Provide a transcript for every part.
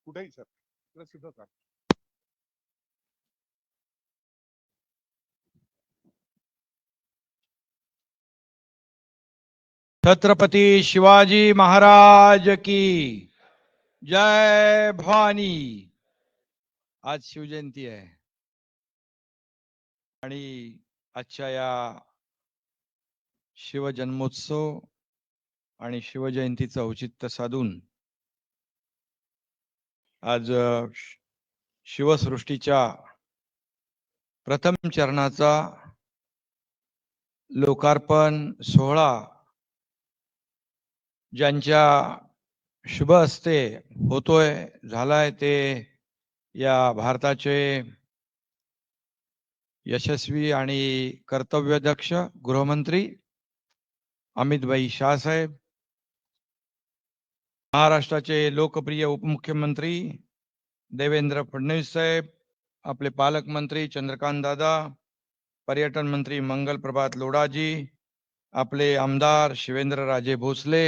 कुठेही सर इकडे सुद्धा सर. छत्रपती शिवाजी महाराज की जय भवानी. आज शिवजयंती आहे आणि आजच्या या शिवजन्मोत्सव आणि शिवजयंतीचं औचित्य साधून आज शिवसृष्टीच्या प्रथम चरणाचा लोकार्पण सोहळा ज्यांच्या शुभ हस्ते होतोय झालाय ते या भारताचे यशस्वी आणि कर्तव्यदक्ष गृहमंत्री अमितभाई शाह साहेब, महाराष्ट्राचे लोकप्रिय उपमुख्यमंत्री देवेंद्र फडणवीस साहेब, आपले पालकमंत्री चंद्रकांत दादा, पर्यटन मंत्री मंगल प्रभात लोढाजी, आपले आमदार शिवेंद्र राजे भोसले,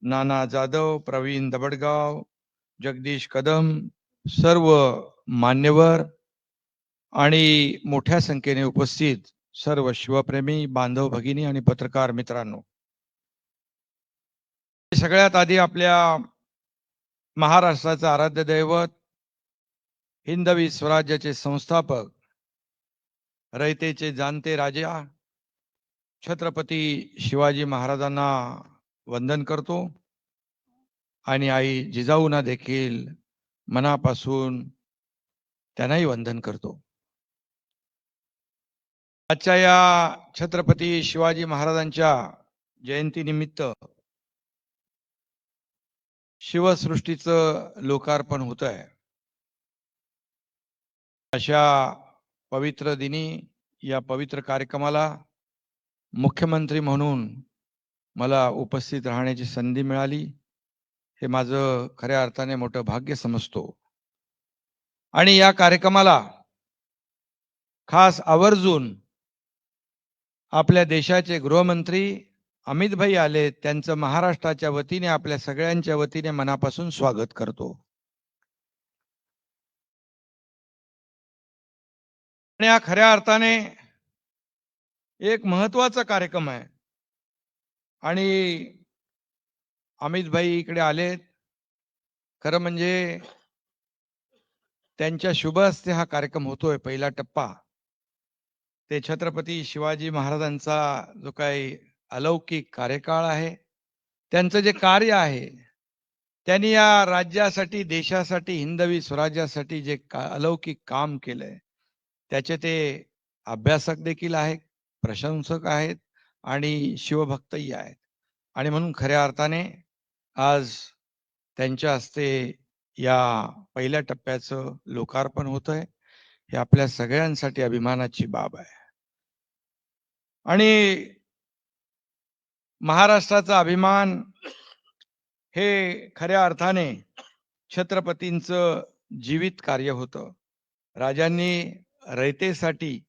नाना जाधव, प्रवीण दबडगाव, जगदीश कदम, सर्व मान्यवर आणि मोठ्या संख्येने उपस्थित सर्व शिवप्रेमी बांधव भगिनी आणि पत्रकार मित्रांनो, सगळ्यात आधी आपल्या महाराष्ट्राचं आराध्य दैवत हिंदवी स्वराज्याचे संस्थापक रयतेचे जाणते राजा छत्रपती शिवाजी महाराजांना वंदन करतो आणि आई जिजाऊंना देखील मनापासून त्यांनाही वंदन करतो. आजच्या या छत्रपती शिवाजी महाराजांच्या जयंतीनिमित्त शिवसृष्टीचं लोकार्पण होत आहे. अशा पवित्र दिनी या पवित्र कार्यक्रमाला मुख्यमंत्री म्हणून मला उपस्थित राहण्याची संधी मिळाली, हे माझं खऱ्या अर्थाने मोठं भाग्य समजतो. आणि या कार्यक्रमाला खास आवर्जून आपल्या देशाचे गृहमंत्री अमितभाई आले, त्यांचं महाराष्ट्राच्या वतीने आपल्या सगळ्यांच्या वतीने मनापासून स्वागत करतो. आणि हा खऱ्या अर्थाने एक महत्वाचा कार्यक्रम आहे आणि अमितभाई इकडे आलेत. खरं म्हणजे त्यांच्या शुभ हस्ते हा कार्यक्रम होतोय. पहिला टप्पा ते छत्रपती शिवाजी महाराजांचा जो काही अलौकिक कार्यकाळ आहे, त्यांचं जे कार्य आहे, त्यांनी या राज्यासाठी, देशासाठी, हिंदवी स्वराज्यासाठी जे अलौकिक काम केलंय, त्याचे ते अभ्यासक देखील आहेत, प्रशंसक आहेत आणि शिवभक्तही आहेत. आणि म्हणून खऱ्या अर्थाने आज त्यांच्या हस्ते या पहिल्या टप्प्याचं लोकार्पण होत आहे. हे आपल्या सगळ्यांसाठी अभिमानाची बाब आहे. आणि महाराष्ट्राचा अभिमान हे खऱ्या अर्थाने छत्रपतींचं जीवित कार्य होतं. राजांनी रयतेसाठी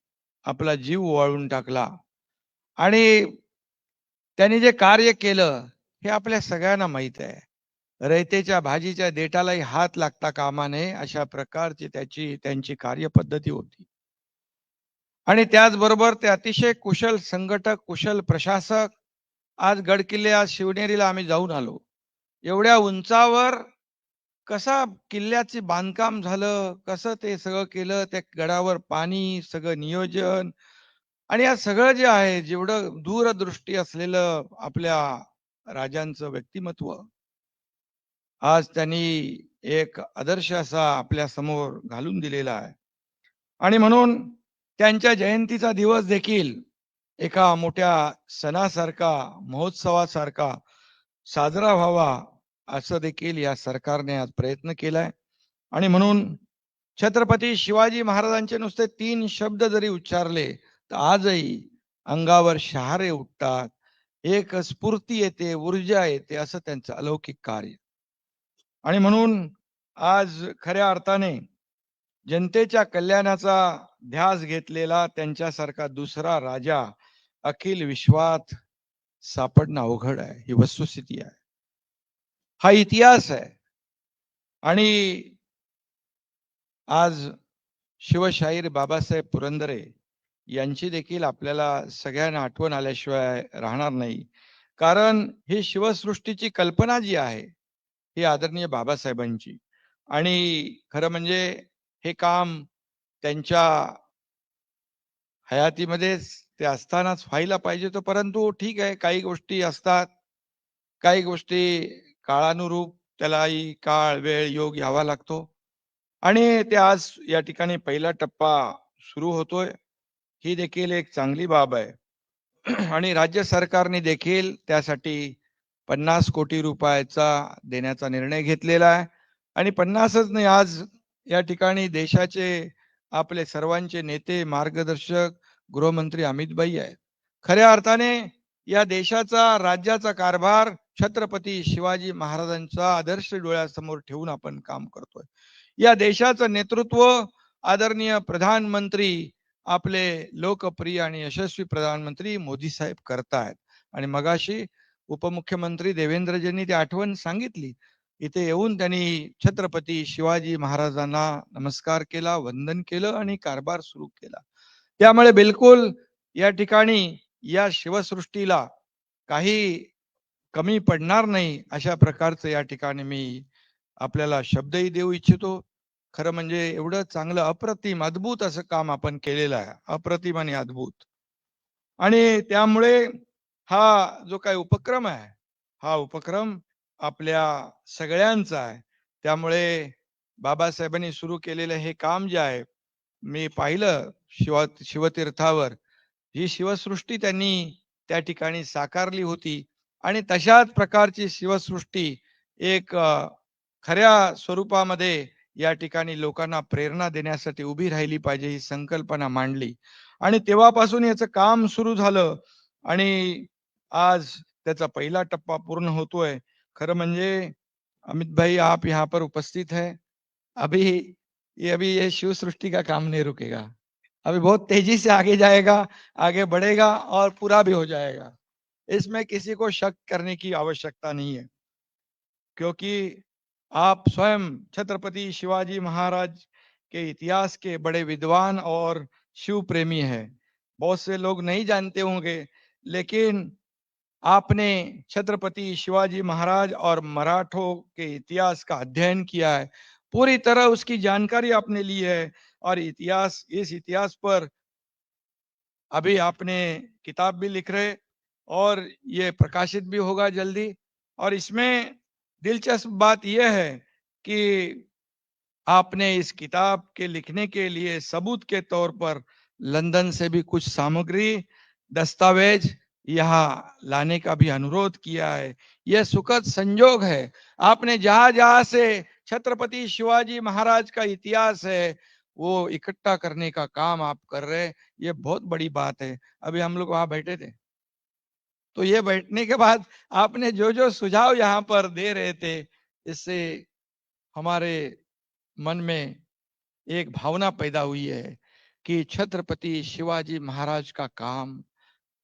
आपला जीव ओवाळून टाकला आणि त्यांनी जे कार्य केलं हे आपल्या सगळ्यांना माहित आहे. रयतेच्या भाजीच्या देठालाही हात लागता कामा नये, अशा प्रकारची त्यांची कार्यपद्धती होती. आणि त्याचबरोबर ते अतिशय कुशल संघटक, कुशल प्रशासक. आज गडकिल्ले, आज शिवनेरीला आम्ही जाऊन आलो. एवढ्या उंचावर कसा किल्ल्याचे बांधकाम झालं, कसं ते सगळं केलं, त्या गडावर पाणी, सगळं नियोजन आणि या सगळं जे आहे, जेवढं दूरदृष्टी असलेलं आपल्या राजांचं व्यक्तिमत्व आज त्यांनी एक आदर्श असा आपल्या समोर घालून दिलेला आहे. आणि म्हणून त्यांच्या जयंतीचा दिवस देखील एका मोठ्या सणासारखा, महोत्सवासारखा साजरा व्हावा असं देखील या सरकारने आज प्रयत्न केलाय. आणि म्हणून छत्रपती शिवाजी महाराजांचे नुसते 3 शब्द जरी उच्चारले तर आजही अंगावर शहारे उठतात, एक स्फूर्ती येते, ऊर्जा येते, असं त्यांचं अलौकिक कार्य. आणि म्हणून आज खऱ्या अर्थाने जनतेच्या कल्याणाचा ध्यास घेतलेला त्यांच्यासारखा दुसरा राजा अखिल विश्वात सापडणं अवघड आहे. ही वस्तुस्थिती आहे, हा इतिहास आहे. आणि आज शिवशाहीर बाबासाहेब पुरंदरे यांची देखील आपल्याला सगळ्यांना आठवण आल्याशिवाय राहणार नाही. कारण ही शिवसृष्टीची कल्पना जी आहे ही आदरणीय बाबासाहेबांची. आणि खरं म्हणजे हे काम त्यांच्या हयातीमध्येच ते असतानाच व्हायला पाहिजे होतं. परंतु ठीक आहे, काही गोष्टी असतात, काही गोष्टी काळानुरूप त्यालाही काळ, वेळ, योग यावा लागतो. आणि ते आज या ठिकाणी पहिला टप्पा सुरू होतोय. ही देखील एक चांगली बाब आहे. आणि राज्य सरकारने देखील त्यासाठी 50 कोटी रुपयाचा देण्याचा निर्णय घेतलेला आहे. आणि 50च नाही, आज या ठिकाणी देशाचे आपले सर्वांचे नेते, मार्गदर्शक, गृहमंत्री अमित भाई आहेत. खऱ्या अर्थाने या देशाचा, राज्याचा कारभार छत्रपती शिवाजी महाराजांचा आदर्श डोळ्यासमोर ठेवून आपण काम करतोय. या देशाचं नेतृत्व आदरणीय प्रधानमंत्री, आपले लोकप्रिय आणि यशस्वी प्रधानमंत्री मोदी साहेब करतायत. आणि मगाशी उपमुख्यमंत्री देवेंद्रजींनी ती आठवण सांगितली. इथे येऊन त्यांनी छत्रपती शिवाजी महाराजांना नमस्कार केला, वंदन केलं आणि कारभार सुरू केला. त्यामुळे बिलकुल या ठिकाणी या शिवसृष्टीला काही कमी पडणार नाही, अशा प्रकारचं या ठिकाणी मी आपल्याला शब्दही देऊ इच्छितो. खरं म्हणजे एवढं चांगलं, अप्रतिम, अद्भुत असं काम आपण केलेलं आहे. अप्रतिम आणि अद्भुत. आणि त्यामुळे हा जो काही उपक्रम आहे, हा उपक्रम आपल्या सगळ्यांचा आहे. त्यामुळे बाबासाहेबांनी सुरू केलेलं हे काम जे आहे, मी पाहिलं शिवतीर्थावर ही शिवसृष्टी त्यांनी त्या ठिकाणी साकारली होती. आणि तशाच प्रकारची शिवसृष्टी एक खऱ्या स्वरूपामध्ये या ठिकाणी लोकांना प्रेरणा देण्यासाठी उभी राहिली पाहिजे, ही संकल्पना मांडली. आणि तेव्हापासून याचं काम सुरू झालं. आणि आज त्याचा पहिला टप्पा पूर्ण होतोय. खरं म्हणजे अमित भाई, आप यहाँ पर उपस्थित है, अभी अभी ये शिव सृष्टि का काम नहीं रुकेगा, अभी बहुत तेजी से आगे जाएगा, आगे बढ़ेगा और पूरा भी हो जाएगा। इसमें किसी को शक करने की आवश्यकता नहीं है, क्योंकि आप स्वयं छत्रपति शिवाजी महाराज के इतिहास के बड़े विद्वान और शिव प्रेमी हैं। बहुत से लोग नहीं जानते होंगे, लेकिन आपने छत्रपति शिवाजी महाराज और मराठों के इतिहास का अध्ययन किया है, पूरी तरह उसकी जानकारी आपने ली है। और इस इतिहास पर अभी आपने किताब भी लिख रहे, और ये प्रकाशित भी होगा जल्दी। और इसमें दिलचस्प बात यह है कि आपने इस किताब के लिखने के लिए सबूत के तौर पर लंदन से भी कुछ सामग्री, दस्तावेज यहाँ लाने का भी अनुरोध किया है। यह सुखद संयोग है। आपने जहां जहां से छत्रपति शिवाजी महाराज का इतिहास है वो इकट्ठा करने का काम आप कर रहे हैं, ये बहुत बड़ी बात है। अभी हम लोग वहां बैठे थे, तो ये बैठने के बाद आपने जो जो सुझाव यहाँ पर दे रहे थे, इससे हमारे मन में एक भावना पैदा हुई है कि छत्रपति शिवाजी महाराज का काम,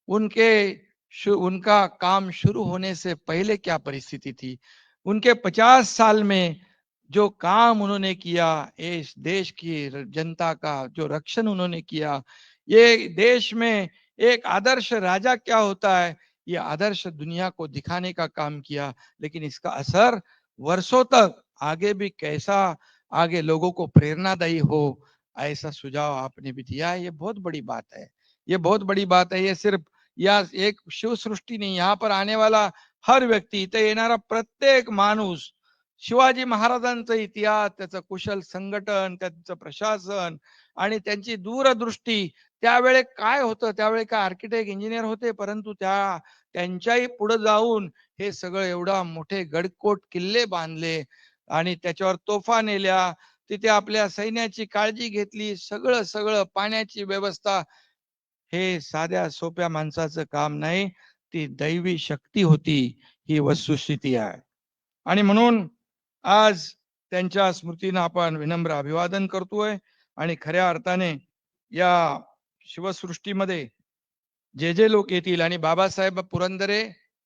उनका काम शुरू होने से पहले क्या परिस्थिति थी, उनके 50 साल में जो काम उन्होंने किया, इस देश की जनता का जो रक्षण उन्होंने किया, ये देश में एक आदर्श राजा क्या होता है, ये आदर्श दुनिया को दिखाने का काम किया। लेकिन इसका असर वर्षों तक आगे भी कैसा, आगे लोगों को प्रेरणादायी हो, ऐसा सुझाव आपने भी दिया है। ये बहुत बड़ी बात है, ये बहुत बड़ी बात है। ये सिर्फ या एक शिव सृष्टी नहीं, यहाँ पर आने वाला हर व्यक्ती, इथे येणारा प्रत्येक माणूस शिवाजी महाराजांचा इतिहास, त्याचं कुशल संघटन, त्यांचं प्रशासन आणि त्यांची दूरदृष्टी, त्यावेळे काय होतं, त्यावेळी काय आर्किटेक्ट इंजिनियर होते, परंतु त्यांच्याही पुढे जाऊन हे सगळं एवढा मोठे गडकोट किल्ले बांधले आणि त्याच्यावर तोफा नेल्या, तिथे आपल्या सैन्याची काळजी घेतली, सगळं सगळं पाण्याची व्यवस्था, हे साध्या सोप्या माणसाचं काम नाही, ती दैवी शक्ती होती, ही वस्तुस्थिती आहे। आणि म्हणून आज त्यांच्या स्मृतीनं आपण विनम्र अभिवादन करतोय। आणि खऱ्या अर्थाने या शिवसृष्टीमध्ये जे जे लोक येतील, आणि बाबासाहेब पुरंदरे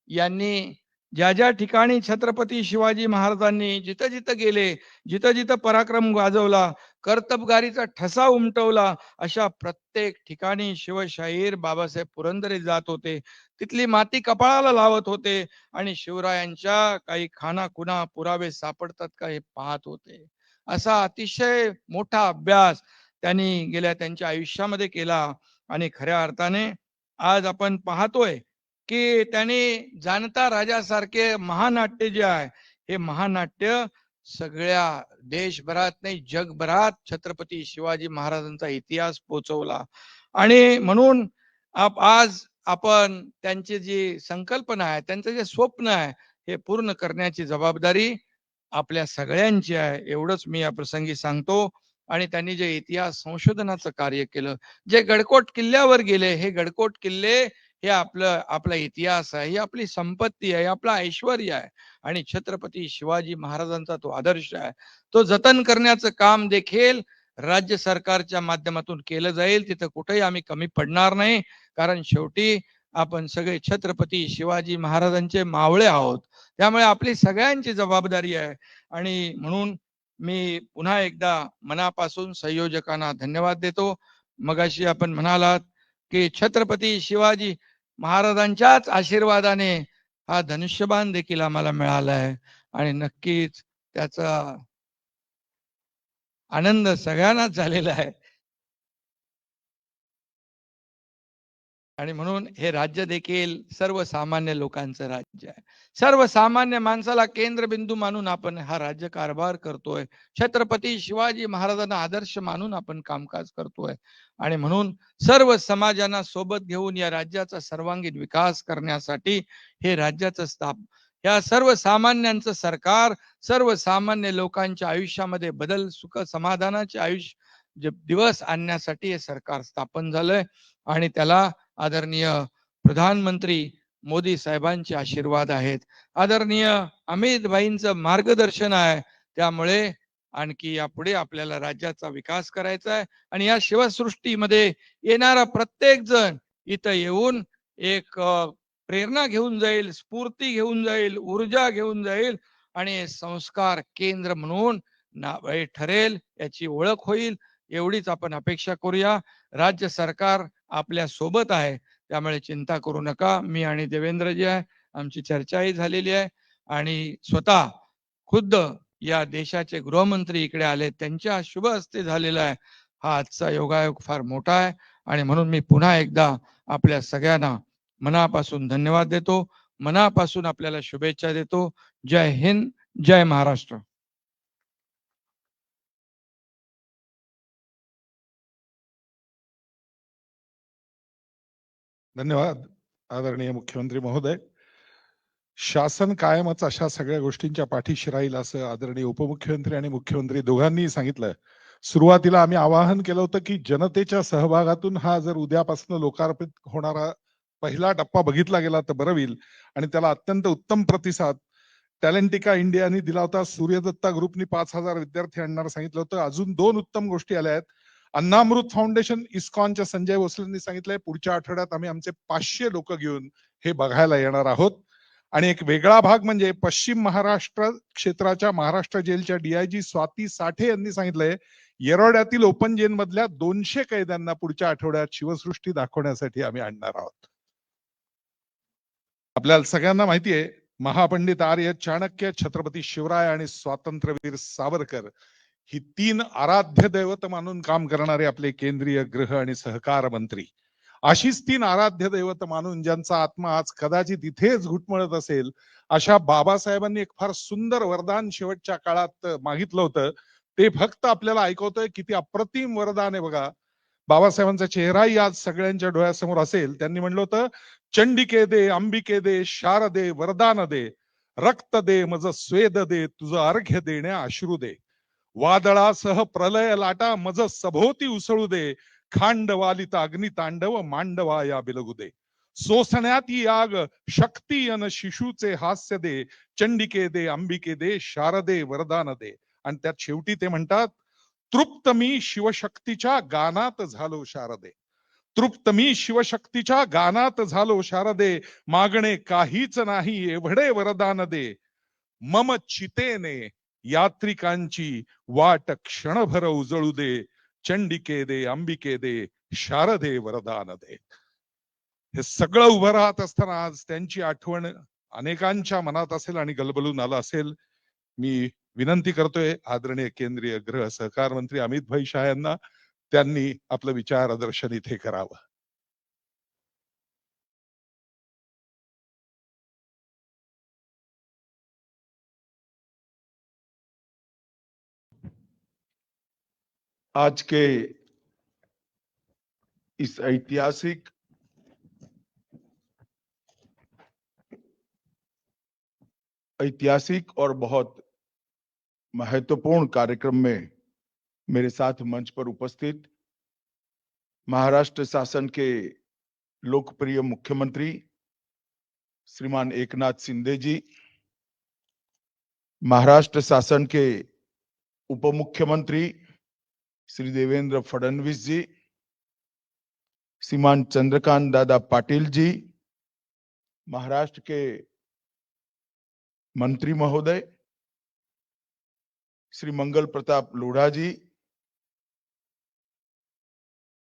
यांनी ज्या ज्या ठिकाणी छत्रपती शिवाजी महाराजांनी जिथं जिथं गेले, जिथं जिथं पराक्रम गाजवला, कर्तबगारीचा ठसा उमटवला, अशा प्रत्येक ठिकाणी शिवशाहीर बाबासाहेब पुरंदरे जात होते. तिथली माती कपाळाला लावत होते आणि शिवरायांच्या काही खानाखुना पुरावे सापडतात का हे पाहत होते. असा अतिशय मोठा अभ्यास त्यांनी गेल्या त्यांच्या आयुष्यामध्ये केला आणि खऱ्या अर्थाने आज आपण पाहतोय की त्यांनी जाणता राजासारखे महानाट्य जे आहे, हे महानाट्य सगळ्या देशभरात नाही जगभरात छत्रपती शिवाजी महाराजांचा इतिहास पोचवला. आणि म्हणून आज आपण त्यांची जी संकल्पना आहे, त्यांचं जे स्वप्न आहे, हे पूर्ण करण्याची जबाबदारी आपल्या सगळ्यांची आहे, एवढंच मी या प्रसंगी सांगतो. आणि त्यांनी जे इतिहास संशोधनाचं कार्य केलं, जे गडकोट किल्ल्यावर गेले, हे गडकोट किल्ले हे आपला इतिहास आहे, ही आपली संपत्ती आहे, आपला ऐश्वर्य आहे. आणि छत्रपती शिवाजी महाराजांचा तो आदर्श आहे, तो जतन करण्याचं काम देखील राज्य सरकारच्या माध्यमातून केलं जाईल. तिथं कुठेही आम्ही कमी पडणार नाही, कारण शेवटी आपण सगळे छत्रपती शिवाजी महाराजांचे मावळे आहोत. त्यामुळे आपली सगळ्यांची जबाबदारी आहे. आणि म्हणून मी पुन्हा एकदा मनापासून संयोजकांना धन्यवाद देतो. मगाशी आपण म्हणालात की छत्रपती शिवाजी महाराजांच्याच आशीर्वादाने हा धनुष्यबाण देखील आम्हाला मिळाला आहे आणि नक्कीच त्याचा आनंद सगळ्यांनाच झालेला आहे. आणि म्हणून हे राज्य देखील सर्वसामान्य लोकांचं राज्य आहे. सर्वसामान्य माणसाला केंद्रबिंदू मानून आपण हा राज्य कारभार करतोय. छत्रपती शिवाजी महाराजांना आदर्श मानून आपण कामकाज करतोय. आणि म्हणून सर्व समाजांना सोबत घेऊन या राज्याचा सर्वांगीण विकास करण्यासाठी हे राज्याचं या सर्वसामान्यांचं सरकार सर्वसामान्य लोकांच्या आयुष्यामध्ये बदल सुख समाधानाचे आयुष्य दिवस आणण्यासाठी हे सरकार स्थापन झालंय. आणि त्याला आदरणीय प्रधानमंत्री मोदी साहेबांचे आशीर्वाद आहेत, आदरणीय अमित भाईंचं मार्गदर्शन आहे. त्यामुळे आणखी यापुढे आपल्याला राज्याचा विकास करायचा आहे. आणि या शिवसृष्टीमध्ये येणारा प्रत्येक जण इथं येऊन एक प्रेरणा घेऊन जाईल, स्फूर्ती घेऊन जाईल, ऊर्जा घेऊन जाईल आणि संस्कार केंद्र म्हणून ठरेल, याची ओळख होईल. एवढीच आपण अपेक्षा करूया. राज्य सरकार आपल्या सोबत आहे, त्यामुळे चिंता करू नका. मी आणि देवेंद्रजी आहे, आमची चर्चाही झालेली आहे. आणि स्वतः खुद्द या देशाचे गृहमंत्री इकडे आले, त्यांच्या शुभ हस्ते झालेला आहे. हा आजचा योगायोग फार मोठा आहे. आणि म्हणून मी पुन्हा एकदा आपल्या सगळ्यांना मनापासून धन्यवाद देतो, मनापासून आपल्याला शुभेच्छा देतो. जय हिंद, जय महाराष्ट्र. धन्यवाद आदरणीय मुख्यमंत्री महोदय. शासन कायमच अशा सगळ्या गोष्टींच्या पाठीशी राहील असं आदरणीय उपमुख्यमंत्री आणि मुख्यमंत्री दोघांनी सांगितलं. सुरुवातीला आम्ही आवाहन केलं होतं की जनतेच्या सहभागातून हा जर उद्यापासून लोकार्पित होणारा पहिला टप्पा बघितला गेला तर बरं होईल. आणि त्याला अत्यंत उत्तम प्रतिसाद टॅलेंटिका इंडियानी दिला होता. सूर्यदत्ता ग्रुपनी 5,000 विद्यार्थी आणणार सांगितलं होतं. अजून 2 उत्तम गोष्टी आल्या आहेत. अन्नामृत फाउंडेशन इस्कॉनच्या संजय भोसलेंनी सांगितलंय पुढच्या आठवड्यात आम्ही आमचे 500 लोक घेऊन हे बघायला येणार आहोत. आणि एक वेगळा भाग म्हणजे पश्चिम महाराष्ट्र क्षेत्राच्या महाराष्ट्र जेलच्या डीआयजी स्वाती साठे यांनी सांगितलंय येरवड्यातील ओपन जेल मधल्या 200 कैद्यांना पुढच्या आठवड्यात शिवसृष्टी दाखवण्यासाठी आम्ही आणणार आहोत. आपल्याला सगळ्यांना माहिती आहे महापंडित आर्य चाणक्य, छत्रपती शिवराय आणि स्वातंत्र्यवीर सावरकर ही 3 आराध्य दैवत मानून काम करणारे आपले केंद्रीय गृह आणि सहकार मंत्री. अशीच 3 आराध्य दैवत मानून ज्यांचा आत्मा आज कदाचित इथेच घुटमळत असेल, अशा बाबासाहेबांनी एक फार सुंदर वरदान शेवटच्या काळात मागितलं होतं. ते फक्त आपल्याला ऐकवतोय किती अप्रतिम वरदान आहे बघा. बाबासाहेबांचा चेहराही आज सगळ्यांच्या डोळ्यासमोर असेल. त्यांनी म्हणलं होतं, चंडिके दे, अंबिके दे, शारदे, वरदान दे, रक्त दे, मज स्वेद दे, तुझं अर्घ्य देण्या अश्रू दे, वादळासह प्रलय लाटा मज सभोवती उसळू दे, खांडवालित अग्नितांडव मांडवा या बिलगू दे, सोसण्यात ही आग शक्ती अन शिशूचे हास्य दे, चंडिके दे, अंबिके दे, शारदे, वरदान दे. आणि त्यात शेवटी ते म्हणतात, तृप्त मी शिवशक्तीच्या गानात झालो शारदे. तृप्त मी शिवशक्तीच्या गानात झालो शारदे, मागणे काहीच नाही एवढे वरदान दे. मम चितेने यात्रिकांची वाट क्षणभर उजळू दे. चंडिके दे, अंबिके दे, शारदे वरदान दे. हे सगळं उभं राहत असताना आज त्यांची आठवण अनेकांच्या मनात असेल आणि गलबलून आलं असेल. मी विनंती करतोय आदरणीय केंद्रीय गृह सहकार मंत्री अमित भाई शाह यांना, त्यांनी आपलं विचारदर्शन इथे करावं. आज के इस ऐतिहासिक और बहुत महत्वपूर्ण कार्यक्रम में मेरे साथ मंच पर उपस्थित महाराष्ट्र शासन के लोकप्रिय मुख्यमंत्री श्रीमान एकनाथ शिंदे जी, महाराष्ट्र शासन के उप मुख्यमंत्री श्री देवेंद्र फडणवीस जी, श्रीमान चंद्रकांत दादा पाटिल जी, महाराष्ट्र के मंत्री महोदय श्री मंगल प्रताप लोढ़ा जी,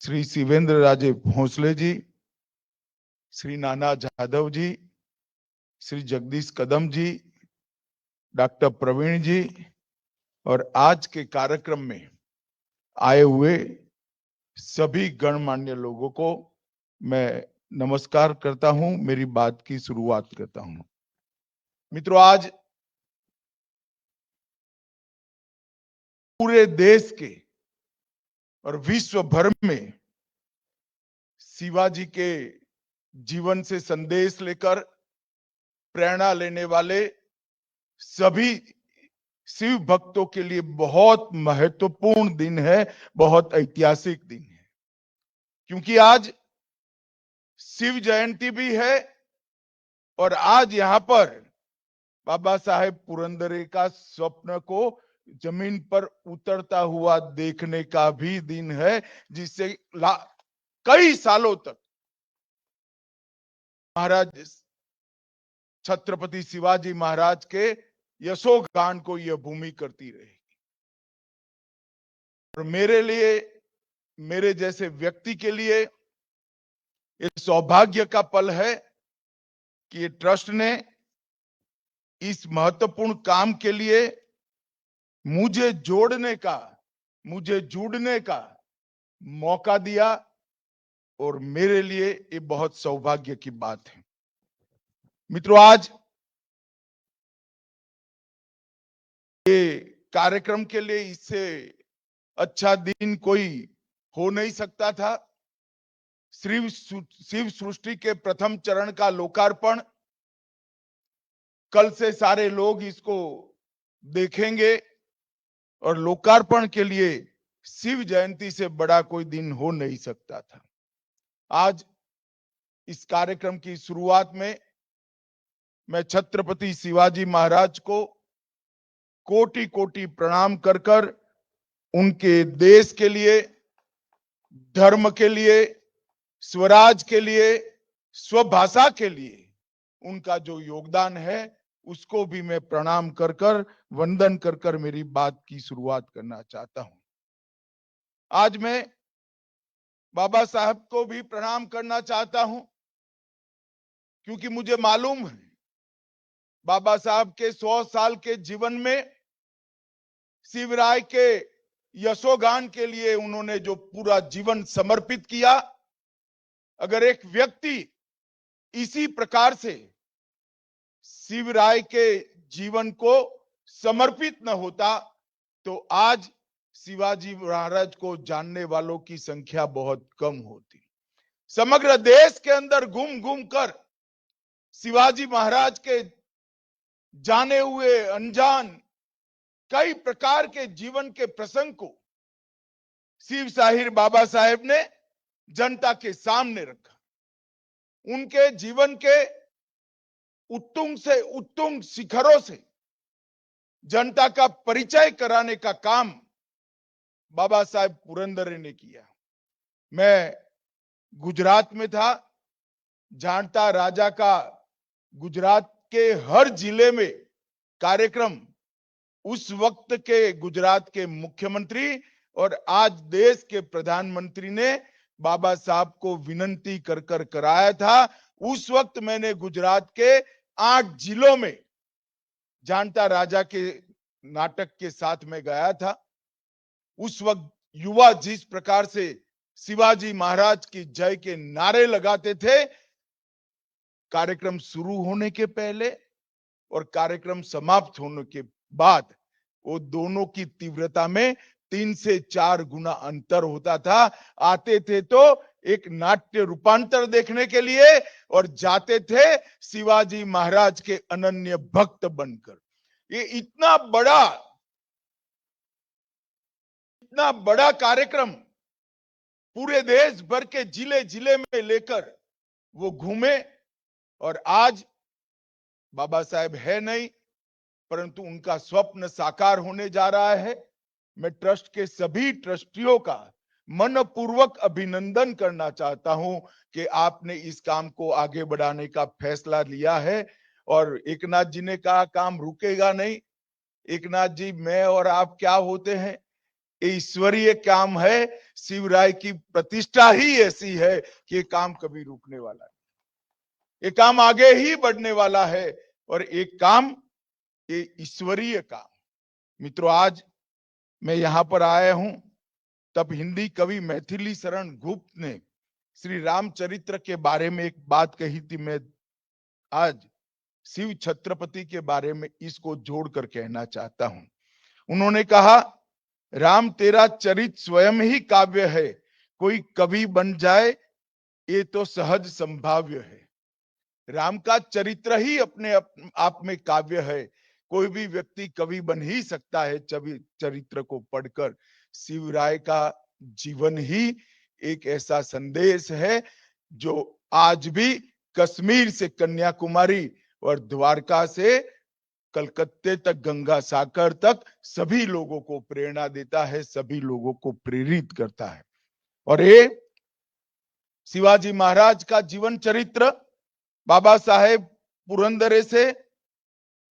श्री शिवेंद्र राजे भोसले जी, श्री नाना जाधव जी, श्री जगदीश कदम जी, डॉक्टर प्रवीण जी और आज के कार्यक्रम में आए हुए सभी गणमान्य लोगों को मैं नमस्कार करता हूं, मेरी बात की शुरुआत करता हूं। मित्रों, आज पूरे देश के और विश्व भर में शिवाजी के जीवन से संदेश लेकर प्रेरणा लेने वाले सभी शिव भक्तों के लिए बहुत महत्वपूर्ण दिन है, बहुत ऐतिहासिक दिन है, क्योंकि आज शिव जयंती भी है और आज यहां पर बाबा साहेब पुरंदरे का स्वप्न को जमीन पर उतरता हुआ देखने का भी दिन है, जिससे कई सालों तक महाराज छत्रपति शिवाजी महाराज के यशोगान को यह भूमि करती रहेगी। और मेरे लिए, मेरे जैसे व्यक्ति के लिए ये सौभाग्य का पल है कि ये ट्रस्ट ने इस महत्वपूर्ण काम के लिए मुझे जुड़ने का मौका दिया और मेरे लिए ये बहुत सौभाग्य की बात है। मित्रों, आज ये कार्यक्रम के लिए इससे अच्छा दिन कोई हो नहीं सकता था। शिव सृष्टि के प्रथम चरण का लोकार्पण कल से सारे लोग इसको देखेंगे और लोकार्पण के लिए शिव जयंती से बड़ा कोई दिन हो नहीं सकता था। आज इस कार्यक्रम की शुरुआत में मैं छत्रपति शिवाजी महाराज को कोटि कोटि प्रणाम कर कर उनके देश के लिए, धर्म के लिए, स्वराज के लिए, स्वभाषा के लिए उनका जो योगदान है उसको भी मैं प्रणाम कर कर, वंदन कर कर मेरी बात की शुरुआत करना चाहता हूं। आज मैं बाबा साहब को भी प्रणाम करना चाहता हूं, क्योंकि मुझे मालूम है बाबा साहब के 100 साल के जीवन में शिवराय के यशोगान के लिए उन्होंने जो पूरा जीवन समर्पित किया, अगर एक व्यक्ति इसी प्रकार से शिवराय के जीवन को समर्पित न होता तो आज शिवाजी महाराज को जानने वालों की संख्या बहुत कम होती। समग्र देश के अंदर घूम घूम कर शिवाजी महाराज के जाने हुए अनजान कई प्रकार के जीवन के प्रसंग को शिव साहिर बाबा साहेब ने जनता के सामने रखा। उनके जीवन के उत्तुंग से उत्तुंग शिखरों से जनता का परिचय कराने का काम बाबा साहेब पुरंदरे ने किया। मैं गुजरात में था। जानता राजा का गुजरात के हर जिले में कार्यक्रम उस वक्त के गुजरात के मुख्यमंत्री और आज देश के प्रधानमंत्री ने बाबा साहब को विनंती कर कर कराया था। उस वक्त मैंने गुजरात के 8 जिलों में जानता राजा के नाटक के साथ में गया था। उस वक्त युवा जिस प्रकार से शिवाजी महाराज की जय के नारे लगाते थे, कार्यक्रम शुरू होने के पहले और कार्यक्रम समाप्त होने के बाद वो दोनों की तीव्रता में 3 से 4 गुना अंतर होता था। आते थे तो एक नाट्य रूपांतर देखने के लिए और जाते थे शिवाजी महाराज के अनन्य भक्त बनकर। ये इतना बड़ा कार्यक्रम पूरे देश भर के जिले जिले में लेकर वो घूमे और आज बाबा साहेब है नहीं, परंतु उनका स्वप्न साकार होने जा रहा है। मैं ट्रस्ट के सभी ट्रस्टियों का मनपूर्वक अभिनंदन करना चाहता हूं कि आपने इस काम को आगे बढ़ाने का फैसला लिया है। और एकनाथ जी ने कहा काम रुकेगा नहीं। एकनाथ जी, मैं और आप क्या होते हैं, ये ईश्वरीय काम है। शिवराय की प्रतिष्ठा ही ऐसी है कि ये काम कभी रुकने वाला नहीं, ये काम आगे ही बढ़ने वाला है और एक काम ये ईश्वरीय काम। मित्रों, आज मैं यहां पर आया हूं तब हिंदी कवि मैथिली शरण गुप्त ने श्री रामचरित्र के बारे में एक बात कही थी। मैं आज शिव छत्रपति के बारे में इसको जोड़कर कहना चाहता हूं। उन्होंने कहा, राम तेरा चरित स्वयं ही काव्य है, कोई कवि बन जाए ये तो सहज संभाव्य है। राम का चरित्र ही अपने आप में काव्य है, कोई भी व्यक्ति कवि बन ही सकता है चरित्र को पढ़कर। शिवराय का जीवन ही एक ऐसा संदेश है जो आज भी कश्मीर से कन्याकुमारी और द्वारका से कलकत्ते तक, गंगा सागर तक सभी लोगों को प्रेरणा देता है, सभी लोगों को प्रेरित करता है। और ये शिवाजी महाराज का जीवन चरित्र बाबा साहेब पुरंदरे से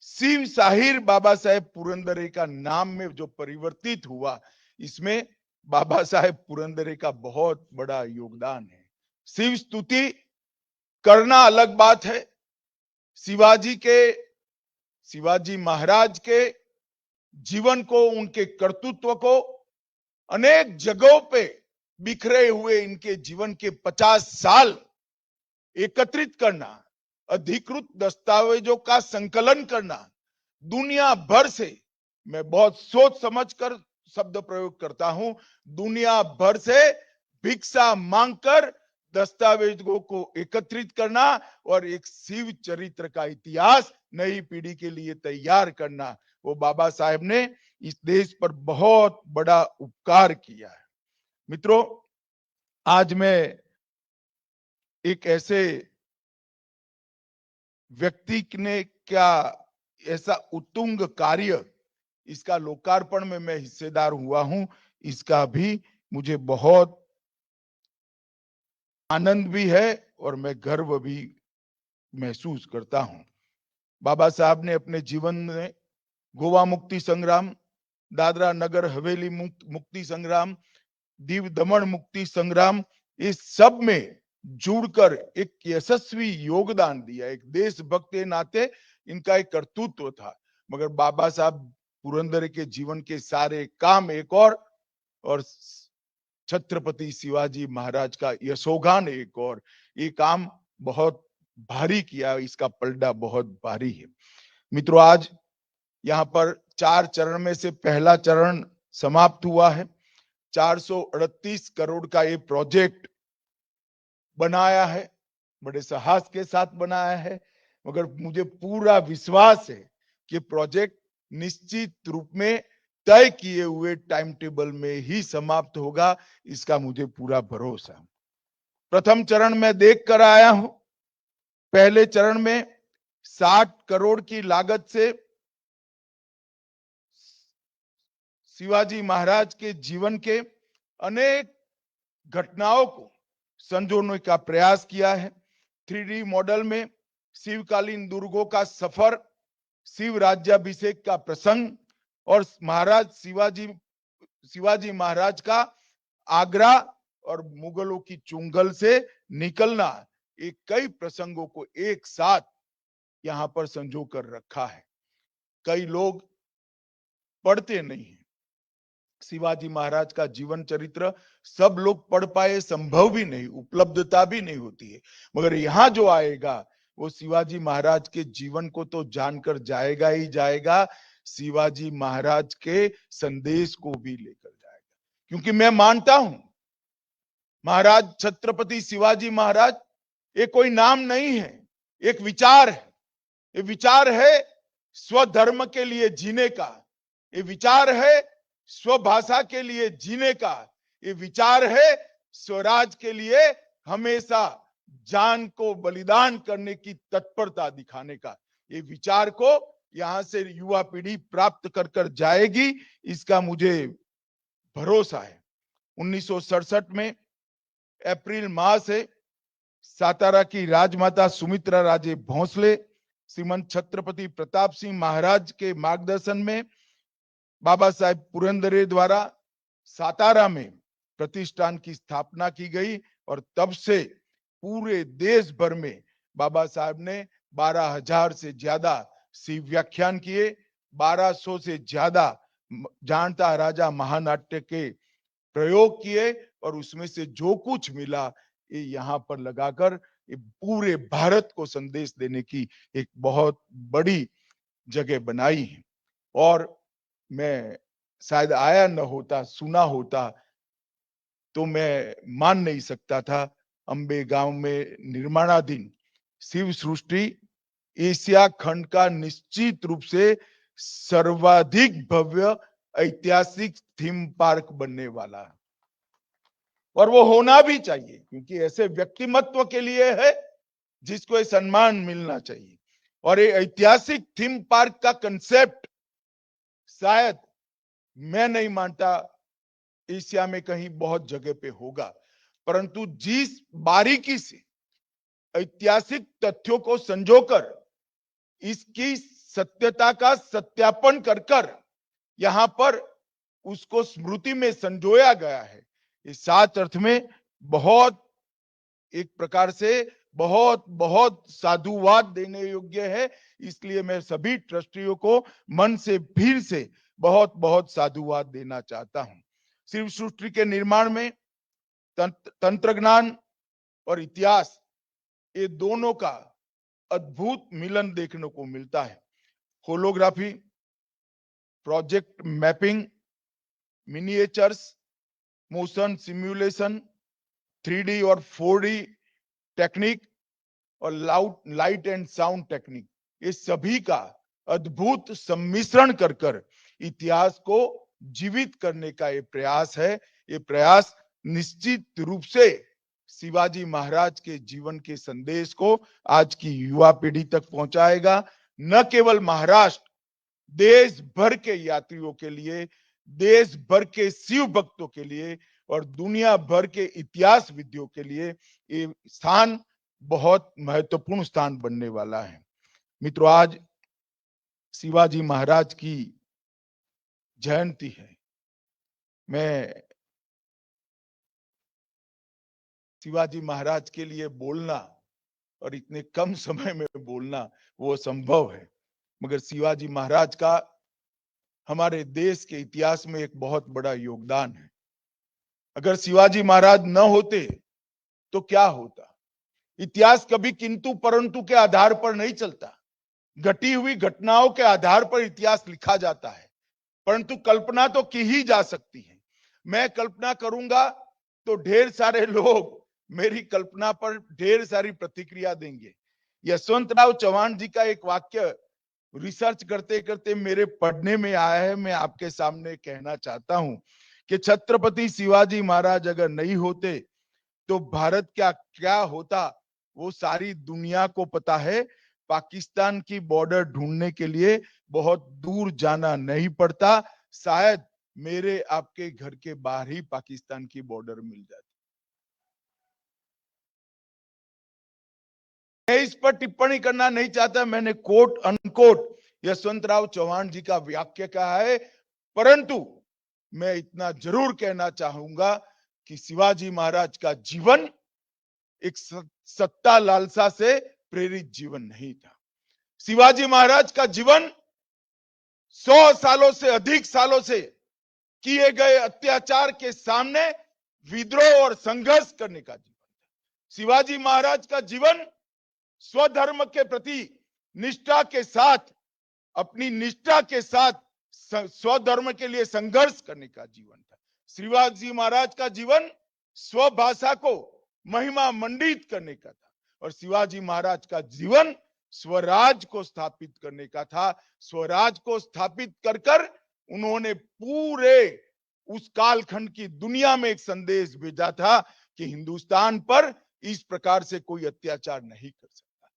शिव शाहिर बाबा साहेब पुरंदरे का नाम में जो परिवर्तित हुआ, इसमें बाबा साहेब पुरंदरे का बहुत बड़ा योगदान है। शिव स्तुति करना अलग बात है, शिवाजी महाराज के जीवन को, उनके कर्तृत्व को अनेक जगहों पे बिखरे हुए इनके जीवन के 50 साल एकत्रित करना, अधिकृत दस्तावेजों का संकलन करना, दुनिया भर से, मैं बहुत सोच समझकर शब्द प्रयोग करता हूं, दुनिया भर से भिक्षा मांगकर दस्तावेजों को एकत्रित करना और एक शिव चरित्र का इतिहास नई पीढ़ी के लिए तैयार करना, वो बाबा साहेब ने इस देश पर बहुत बड़ा उपकार किया है। मित्रों, आज मैं एक ऐसे व्यक्ति ने क्या ऐसा उत्तुंग कार्य, इसका लोकार्पण में मैं हिस्सेदार हुआ हूं, इसका भी मुझे बहुत आनंद भी है और मैं गर्व भी महसूस करता हूं। बाबा साहब ने अपने जीवन में गोवा मुक्ति संग्राम, दादरा नगर हवेली मुक्ति संग्राम, दीव दमन मुक्ति संग्राम, इस सब में जुड़कर एक यशस्वी योगदान दिया। एक देशभक्त के नाते इनका एक कर्तृत्व था, मगर बाबा साहब पुरंदर के जीवन के सारे काम एक और छत्रपति शिवाजी महाराज का यशोगान एक और, ये काम बहुत भारी किया, इसका पलड़ा बहुत भारी है। मित्रों, आज यहाँ पर 4 चरण में से पहला चरण समाप्त हुआ है। 438 करोड़ का ये प्रोजेक्ट बनाया है, बड़े साहस के साथ बनाया है, मगर मुझे पूरा विश्वास है कि प्रोजेक्ट निश्चित रूप में तय किए हुए टाइम टेबल में ही समाप्त होगा, इसका मुझे पूरा भरोसा। प्रथम चरण में देख कर आया हूं, पहले चरण में 60 करोड़ की लागत से शिवाजी महाराज के जीवन के अनेक घटनाओं को संजोने का प्रयास किया है। 3D मॉडल में शिवकालीन दुर्गों का सफर, शिव राज्याभिषेक का प्रसंग और महाराज शिवाजी महाराज का आगरा और मुगलों की चुंगल से निकलना, ये कई प्रसंगों को एक साथ यहां पर संजो कर रखा है। कई लोग पढ़ते नहीं है शिवाजी महाराज का जीवन चरित्र, सब लोग पढ़ पाए संभव भी नहीं, उपलब्धता भी नहीं होती है, मगर यहाँ जो आएगा वो शिवाजी महाराज के जीवन को तो जानकर जाएगा ही जाएगा, शिवाजी महाराज के संदेश को भी लेकर जाएगा। क्योंकि मैं मानता हूं महाराज छत्रपति शिवाजी महाराज ये कोई नाम नहीं है, एक विचार है। ये विचार है स्वधर्म के लिए जीने का, ये विचार है स्वभाषा के लिए जीने का, ये विचार है स्वराज के लिए हमेशा जान को बलिदान करने की तत्परता दिखाने का। ये विचार को यहां से युवा पीढ़ी प्राप्त कर कर जाएगी, इसका मुझे भरोसा है। 1967 में अप्रैल माह से सातारा की राजमाता सुमित्रा राजे भोंसले श्रीमंत छत्रपति प्रताप सिंह महाराज के मार्गदर्शन में बाबा साहेब पुरंदरे द्वारा सातारा में प्रतिष्ठान की स्थापना की गई और तब से पूरे देश भर में बाबा साहब ने 12,000 से ज्यादा शिव व्याख्यान किए, 1200 से ज्यादा जानता राजा महानाट्य के प्रयोग किए और उसमें से जो कुछ मिला ये यहाँ पर लगाकर ये पूरे भारत को संदेश देने की एक बहुत बड़ी जगह बनाई है। और मैं शायद आया न होता, सुना होता तो मैं मान नहीं सकता था, अंबे गांव में निर्माणाधीन शिव सृष्टि एशिया खंड का निश्चित रूप से सर्वाधिक भव्य ऐतिहासिक थीम पार्क बनने वाला है और वो होना भी चाहिए, क्योंकि ऐसे व्यक्तिमत्व के लिए है जिसको ये सम्मान मिलना चाहिए। और ये ऐतिहासिक थीम पार्क का कंसेप्ट शायद मैं नहीं मानता एशिया में कहीं बहुत जगह पे होगा, परंतु जिस बारीकी से ऐतिहासिक तथ्यों को संजोकर इसकी सत्यता का सत्यापन कर कर यहाँ पर उसको स्मृति में संजोया गया है, इस सात अर्थ में बहुत एक प्रकार से बहुत बहुत साधुवाद देने योग्य है। इसलिए मैं सभी ट्रस्टियों को मन से फिर से बहुत बहुत साधुवाद देना चाहता हूं। शिव सृष्टि के निर्माण में तंत्र ज्ञान और इतिहास ये दोनों का अद्भुत मिलन देखने को मिलता है। Holography, project mapping, miniatures, motion simulation, 3D और 4D टेक्निक और लाइट एंड साउंड टेक्निक, ये सभी का अद्भुत सम्मिश्रण कर कर इतिहास को जीवित करने का ये प्रयास है। ये प्रयास निश्चित रूप से शिवाजी महाराज के जीवन के संदेश को आज की युवा पीढ़ी तक पहुंचाएगा। न केवल महाराष्ट्र, देश भर के यात्रियों के लिए, देश भर के शिव भक्तों के लिए और दुनिया भर के इतिहास विद्यों के लिए ये स्थान बहुत महत्वपूर्ण स्थान बनने वाला है। मित्रों, आज शिवाजी महाराज की जयंती है। मैं शिवाजी महाराज के लिए बोलना और इतने कम समय में बोलना वो संभव है, मगर शिवाजी महाराज का हमारे देश के इतिहास में एक बहुत बड़ा योगदान है। अगर शिवाजी महाराज न होते तो क्या होता? इतिहास कभी किंतु परंतु के आधार पर नहीं चलता, घटी हुई घटनाओं के आधार पर इतिहास लिखा जाता है, परंतु कल्पना तो की ही जा सकती है। मैं कल्पना करूंगा तो ढेर सारे लोग मेरी कल्पना पर ढेर सारी प्रतिक्रिया देंगे। यशवंतराव चौहान जी का एक वाक्य रिसर्च करते करते मेरे पढ़ने में आया है, मैं आपके सामने कहना चाहता हूं कि छत्रपति शिवाजी महाराज अगर नहीं होते तो भारत क्या होता वो सारी दुनिया को पता है। पाकिस्तान की बॉर्डर ढूंढने के लिए बहुत दूर जाना नहीं पड़ता, शायद मेरे आपके घर के बाहर ही पाकिस्तान की बॉर्डर मिल जाती। मैं इस पर टिप्पणी करना नहीं चाहता, मैंने कोट अनकोट यशवंतराव चौहान जी का वाक्य कहा है, परंतु मैं इतना जरूर कहना चाहूंगा कि शिवाजी महाराज का जीवन एक सत्ता लालसा से प्रेरित जीवन नहीं था। शिवाजी महाराज का जीवन 100 सालों से अधिक सालों से किए गए अत्याचार के सामने विद्रोह और संघर्ष करने का जीवन था। शिवाजी महाराज का जीवन स्वधर्म के प्रति निष्ठा के साथ, अपनी निष्ठा के साथ स्वधर्म के लिए संघर्ष करने का जीवन था। शिवाजी महाराज का जीवन स्वभाषा को महिमा मंडित करने का था और शिवाजी महाराज का जीवन स्वराज को स्थापित करने का था। स्वराज को स्थापित कर कर उन्होंने पूरे उस कालखंड की दुनिया में एक संदेश भेजा था कि हिंदुस्तान पर इस प्रकार से कोई अत्याचार नहीं कर सकता,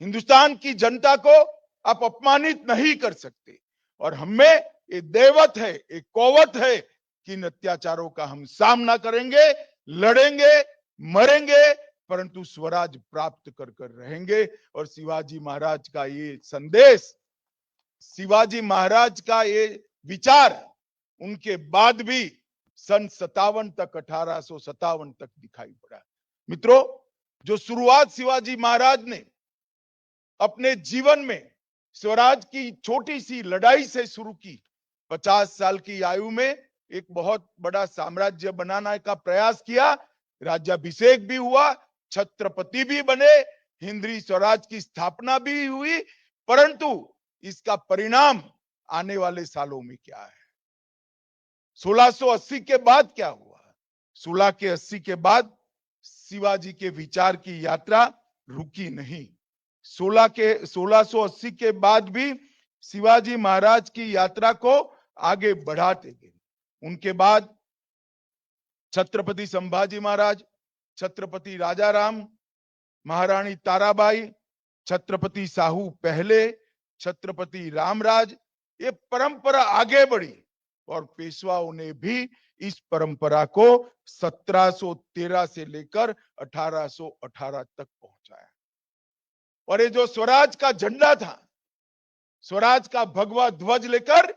हिंदुस्तान की जनता को आप अपमानित नहीं कर सकते और हमें ये दैवत है, एक कौवत है कि इन अत्याचारों का हम सामना करेंगे, लड़ेंगे, मरेंगे, परंतु स्वराज प्राप्त कर कर रहेंगे। और शिवाजी महाराज का ये संदेश, शिवाजी महाराज का ये विचार उनके बाद भी सन 57 तक, 1857 तक दिखाई पड़ा। मित्रों, जो शुरुआत शिवाजी महाराज ने अपने जीवन में स्वराज की छोटी सी लड़ाई से शुरू की, 50 साल की आयु में एक बहुत बड़ा साम्राज्य बनाने का प्रयास किया, राज्याभिषेक भी हुआ, छत्रपति भी बने, हिंदवी स्वराज की स्थापना भी हुई, परंतु इसका परिणाम आने वाले सालों में क्या है? 1680 के बाद क्या हुआ? 1680 के बाद शिवाजी के विचार की यात्रा रुकी नहीं। 1680 के बाद भी शिवाजी महाराज की यात्रा को आगे बढ़ाते गए। उनके बाद छत्रपति संभाजी महाराज, छत्रपति राजाराम, महारानी ताराबाई, छत्रपति साहू पहले, छत्रपति रामराज, ये परंपरा आगे बढ़ी और पेशवाओं ने भी इस परंपरा को 1713 से लेकर 1818 तक पहुंचाया। और ये जो स्वराज का झंडा था, स्वराज का भगवा ध्वज लेकर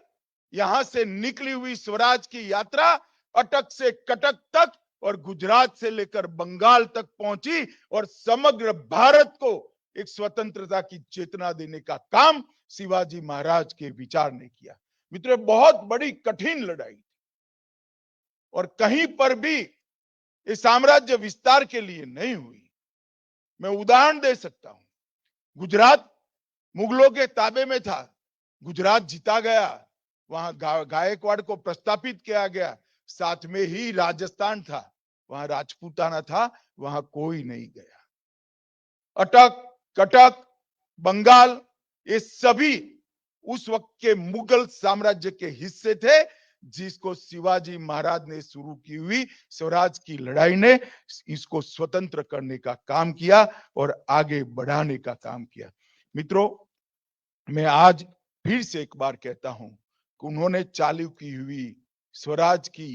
यहां से निकली हुई स्वराज की यात्रा अटक से कटक तक और गुजरात से लेकर बंगाल तक पहुंची और समग्र भारत को एक स्वतंत्रता की चेतना देने का काम शिवाजी महाराज के विचार ने किया। मित्रों, बहुत बड़ी कठिन लड़ाई थी और कहीं पर भी ये साम्राज्य विस्तार के लिए नहीं हुई। मैं उदाहरण दे सकता हूं, गुजरात मुगलों के ताबे में था, गुजरात जीता गया, वहां गायकवाड़ को प्रस्तापित किया गया, साथ में ही राजस्थान था, वहां राजपूताना था, वहां कोई नहीं गया। अटक, कटक, बंगाल, ये सभी उस वक्त के मुगल साम्राज्य के हिस्से थे, जिसको शिवाजी महाराज ने शुरू की हुई स्वराज की लड़ाई ने इसको स्वतंत्र करने का काम किया और आगे बढ़ाने का काम किया। मित्रों, मैं आज फिर से एक बार कहता हूं कि उन्होंने चालू की हुई स्वराज की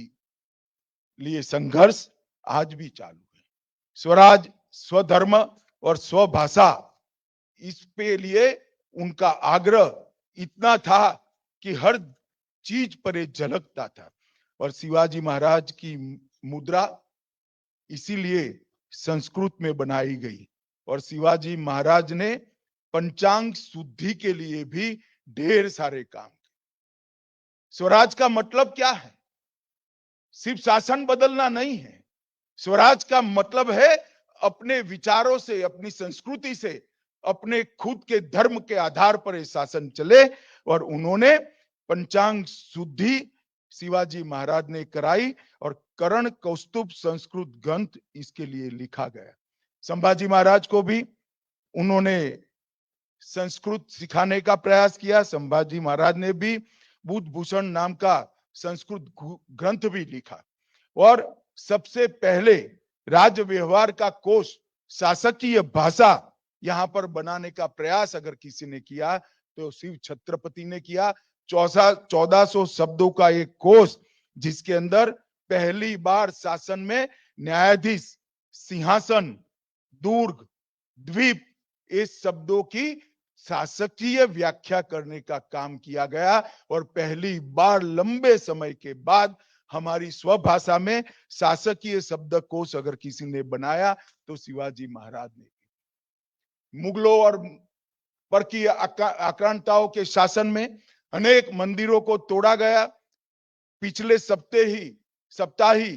लिए संघर्ष आज भी चालू है। स्वराज, स्वधर्म और स्वभाषा, इस पे लिए उनका आग्रह इतना था कि हर चीज पर ये झलकता था। और शिवाजी महाराज की मुद्रा इसीलिए संस्कृत में बनाई गई और शिवाजी महाराज ने पंचांग शुद्धि के लिए भी ढेर सारे काम किए। स्वराज का मतलब क्या है? सिर्फ शासन बदलना नहीं है। स्वराज का मतलब है अपने विचारों से, अपनी संस्कृति से, अपने खुद के धर्म के आधार पर ये शासन चले और उन्होंने पंचांग शुद्धि शिवाजी महाराज ने कराई और करण कौस्तुभ संस्कृत ग्रंथ इसके लिए लिखा गया। संभाजी महाराज को भी उन्होंने संस्कृत सिखाने का प्रयास किया। संभाजी महाराज ने भी बुद्ध भूषण नाम का संस्कृत ग्रंथ भी लिखा और सबसे पहले राज्य व्यवहार का कोश, शासकीय भाषा यहां पर बनाने का प्रयास अगर किसी ने किया तो शिव छत्रपति ने किया। 1400 शब्दों का एक कोश, जिसके अंदर पहली बार शासन में न्यायाधीश, सिंहासन, दुर्ग, द्वीप, इस शब्दों की शासकीय व्याख्या करने का काम किया गया और पहली बार लंबे समय के बाद हमारी स्वभाषा में शासकीय शब्दकोश अगर किसी ने बनाया तो शिवाजी महाराज ने। मुगलों और परकी आक्रांताओं के शासन में अनेक मंदिरों को तोड़ा गया। पिछले सप्ताह ही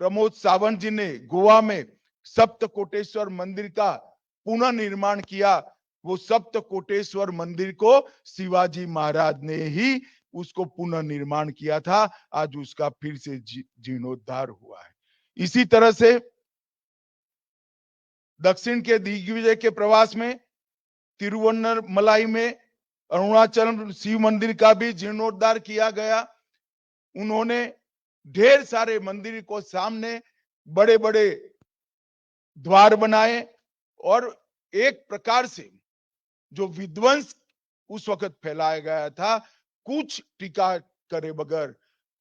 प्रमोद सावंत जी ने गोवा में सप्तकोटेश्वर मंदिर का पुनर्निर्माण किया। वो सप्तकोटेश्वर मंदिर को शिवाजी महाराज ने ही उसको पुनर्निर्माण किया था। आज उसका फिर से जीर्णोद्धार हुआ है। इसी तरह से दक्षिण के दिग्विजय के प्रवास में तिरुवन्नमलाई में अरुणाचल शिव मंदिर का भी जीर्णोद्धार किया गया। उन्होंने ढेर सारे मंदिर को सामने बड़े बड़े द्वार बनाए और एक प्रकार से जो विध्वंस उस वक्त फैलाया गया था, कुछ टीका करे बगैर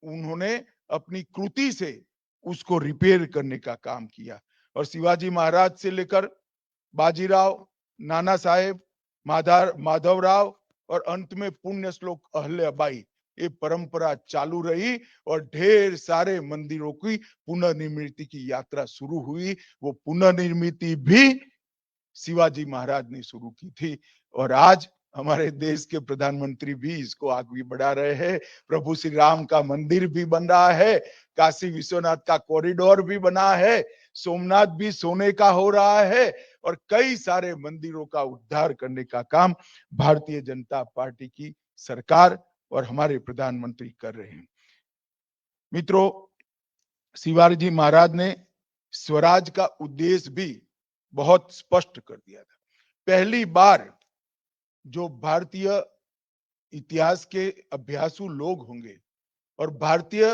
उन्होंने अपनी कृति से उसको रिपेयर करने का काम किया। और शिवाजी महाराज से लेकर बाजीराव, नाना साहेब, माधवराव और अंत में पुण्य श्लोक अहल्याबाई, ये परंपरा चालू रही और ढेर सारे मंदिरों की पुनर्निर्मिति की यात्रा शुरू हुई। वो पुनर्निर्मिति भी शिवाजी महाराज ने शुरू की थी और आज हमारे देश के प्रधानमंत्री भी इसको आगे बढ़ा रहे हैं। प्रभु श्री राम का मंदिर भी बन रहा है, काशी विश्वनाथ का कॉरिडोर भी बना है, सोमनाथ भी सोने का हो रहा है और कई सारे मंदिरों का उद्धार करने का काम भारतीय जनता पार्टी की सरकार और हमारे प्रधानमंत्री कर रहे हैं। मित्रों, शिवाजी महाराज ने स्वराज का उद्देश्य भी बहुत स्पष्ट कर दिया था। पहली बार जो भारतीय इतिहास के अभ्यासु लोग होंगे और भारतीय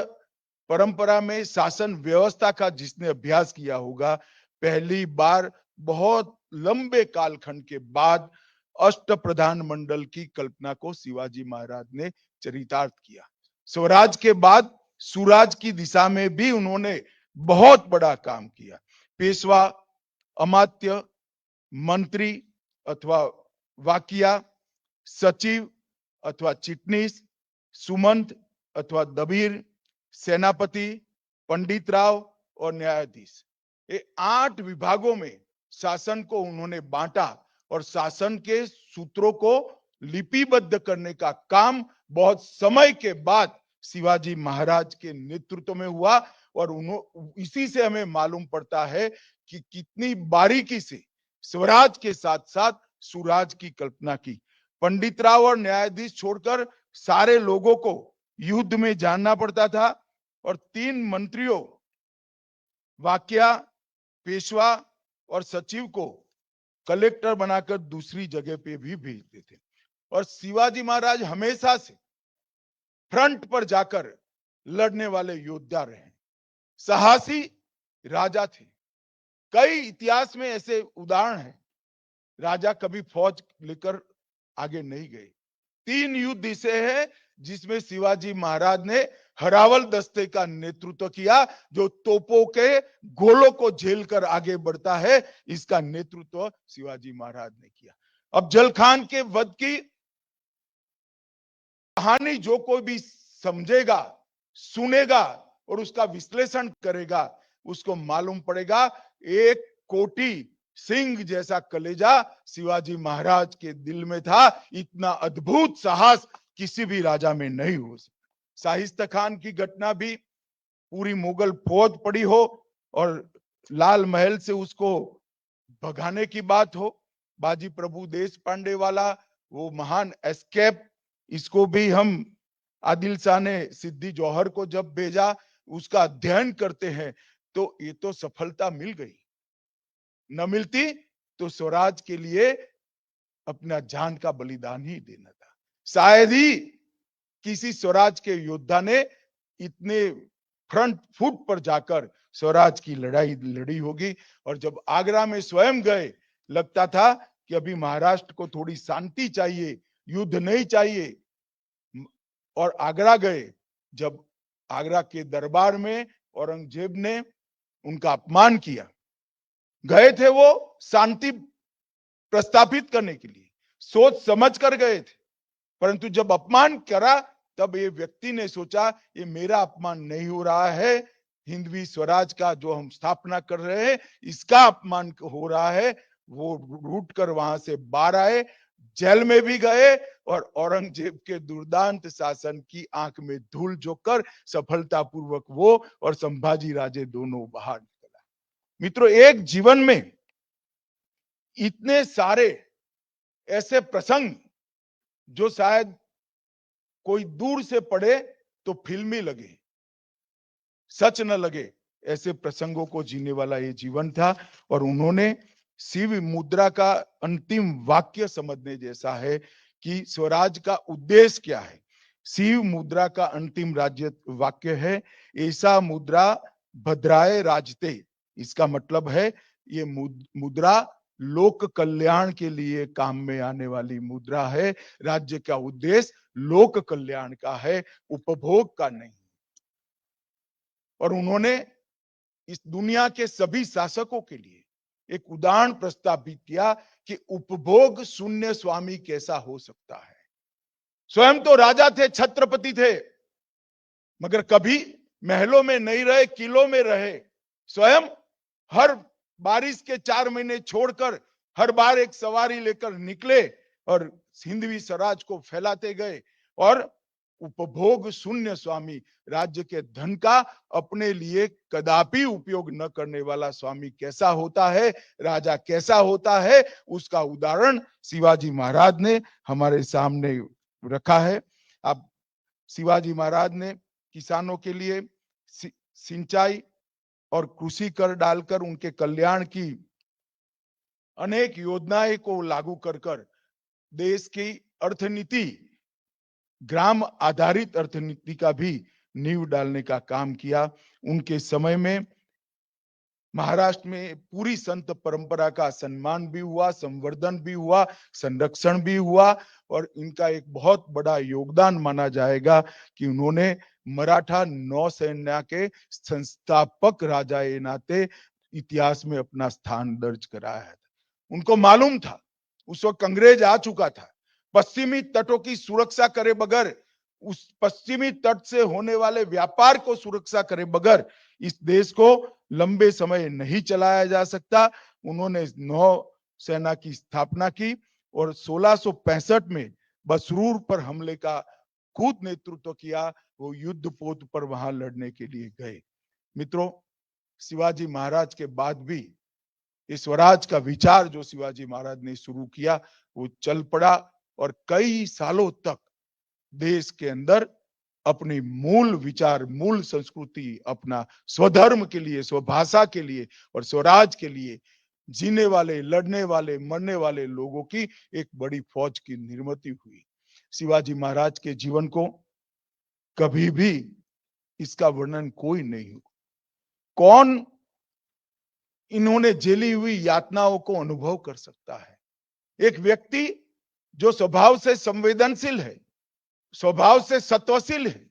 परंपरा में शासन व्यवस्था का जिसने अभ्यास किया होगा, पहली बार बहुत लंबे कालखंड के बाद अष्ट प्रधान मंडल की कल्पना को शिवाजी महाराज ने चरितार्थ किया। स्वराज के बाद सुराज की दिशा में भी उन्होंने बहुत बड़ा काम किया। पेशवा, अमात्य, मंत्री अथवा वाकिया, सचिव अथवा चिटनीस, सुमंत अथवा दबीर, सेनापति, पंडित राव और न्यायाधीश, ये 8 विभागों में शासन को उन्होंने बांटा और शासन के सूत्रों को लिपिबद्ध करने का काम बहुत समय के बाद शिवाजी महाराज के नेतृत्व में हुआ और इसी से हमें मालूम पड़ता है कि कितनी बारीकी से स्वराज के साथ साथ सुराज की कल्पना की। पंडित राव और न्यायाधीश छोड़कर सारे लोगों को युद्ध में जानना पड़ता था और 3 मंत्रियों वाकिया, पेशवा और सचिव को कलेक्टर बनाकर दूसरी जगह पे भी भेजते थे। और शिवाजी महाराज हमेशा से फ्रंट पर जाकर लड़ने वाले योद्धा रहे, साहसी राजा थे। कई इतिहास में ऐसे उदाहरण हैं, राजा कभी फौज लेकर आगे नहीं गए। 3 युद्ध ऐसे है जिसमें शिवाजी महाराज ने हरावल दस्ते का नेतृत्व किया, जो तोपों के गोलों को झेलकर आगे बढ़ता है, इसका नेतृत्व शिवाजी महाराज ने किया। अब जल खान के वध की कहानी जो कोई भी समझेगा, सुनेगा और उसका विश्लेषण करेगा, उसको मालूम पड़ेगा 1 कोटि सिंह जैसा कलेजा शिवाजी महाराज के दिल में था। इतना अद्भुत साहस किसी भी राजा में नहीं हो सकता। शाहिस्ता खान की घटना भी, पूरी मुगल फौज पड़ी हो और लाल महल से उसको भगाने की बात हो, बाजी प्रभु देश पांडे वाला वो महान एस्केप, इसको भी हम आदिल शाह ने सिद्दी जौहर को जब भेजा, उसका अध्ययन करते हैं तो ये तो सफलता मिल गई, न मिलती तो स्वराज के लिए अपना जान का बलिदान ही देना था। शायद ही किसी स्वराज के योद्धा ने इतने फ्रंट फुट पर जाकर स्वराज की लड़ाई लड़ी होगी। और जब आगरा में स्वयं गए, लगता था कि अभी महाराष्ट्र को थोड़ी शांति चाहिए, युद्ध नहीं चाहिए, और आगरा गए। जब आगरा के दरबार में औरंगजेब ने उनका अपमान किया, गए थे वो शांति प्रस्थापित करने के लिए सोच समझ कर गए थे, परंतु जब अपमान करा तब ये व्यक्ति ने सोचा ये मेरा अपमान नहीं हो रहा है, हिंदवी स्वराज का जो हम स्थापना कर रहे हैं इसका अपमान हो रहा है। वो रूट कर वहां से बाहर आए, जेल में भी गए और औरंगजेब के दुर्दांत शासन की आंख में धूल झोंककर सफलतापूर्वक वो और संभाजी राजे दोनों बाहर निकला। मित्रों, एक जीवन में इतने सारे ऐसे प्रसंग जो शायद कोई दूर से पढ़े तो फिल्मी लगे, सच न लगे, ऐसे प्रसंगों को जीने वाला ये जीवन था। और उन्होंने शिव मुद्रा का अंतिम वाक्य समझने जैसा है कि स्वराज का उद्देश्य क्या है। शिव मुद्रा का अंतिम राज्य वाक्य है, ऐसा मुद्रा भद्राए राजते। इसका मतलब है ये मुद्रा लोक कल्याण के लिए काम में आने वाली मुद्रा है। राज्य का उद्देश्य लोक कल्याण का है, उपभोग का नहीं। और उन्होंने इस दुनिया के सभी शासकों के लिए एक उदाहरण प्रस्तावित किया कि उपभोग शून्य स्वामी कैसा हो सकता है। स्वयं तो राजा थे, छत्रपति थे, मगर कभी महलों में नहीं रहे, किलों में रहे। स्वयं हर बारिश के 4 महीने छोड़कर हर बार एक सवारी लेकर निकले और हिंदवी स्वराज को फैलाते गए। और उपभोग शून्य स्वामी, राज्य के धन का अपने लिए कदापि उपयोग न करने वाला स्वामी कैसा होता है, राजा कैसा होता है, उसका उदाहरण शिवाजी महाराज ने हमारे सामने रखा है। अब शिवाजी महाराज ने किसानों के लिए सिंचाई और कृषि कर डालकर उनके कल्याण की अनेक योजनाएं को लागू कर देश की अर्थनीति, ग्राम आधारित अर्थनीति का भी नींव डालने का काम किया। उनके समय में महाराष्ट्र में पूरी संत परंपरा का सम्मान भी हुआ, संवर्धन भी हुआ, संरक्षण भी हुआ। और इनका एक बहुत बड़ा योगदान माना जाएगा कि उन्होंने मराठा नौसेना के संस्थापक राजा के नाते इतिहास में अपना स्थान दर्ज कराया है। उनको मालूम था उस वक्त अंग्रेज आ चुका था, पश्चिमी तटों की सुरक्षा करे बगैर, उस पश्चिमी तट से होने वाले व्यापार को सुरक्षा करे बगैर इस देश को लंबे समय नहीं चलाया जा सकता। उन्होंने नौसेना की स्थापना की और 1665 में बसरूर पर हमले का खुद नेतृत्व किया। वो युद्ध पोत पर वहां लड़ने के लिए गए। मित्रों, शिवाजी महाराज के बाद भी इस स्वराज का विचार जो शिवाजी महाराज ने शुरू किया वो चल पड़ा और कई सालों तक देश के अंदर अपनी मूल विचार, मूल संस्कृति, अपना स्वधर्म के लिए, स्वभाषा के लिए और स्वराज के लिए जीने वाले, लड़ने वाले, मरने वाले लोगों की एक बड़ी फौज की निर्मित हुई। शिवाजी महाराज के जीवन को कभी भी इसका वर्णन कोई नहीं हो। कौन इन्होंने झेली हुई यातनाओं को अनुभव कर सकता है। एक व्यक्ति जो स्वभाव से संवेदनशील है, स्वभाव से सत्वशील है,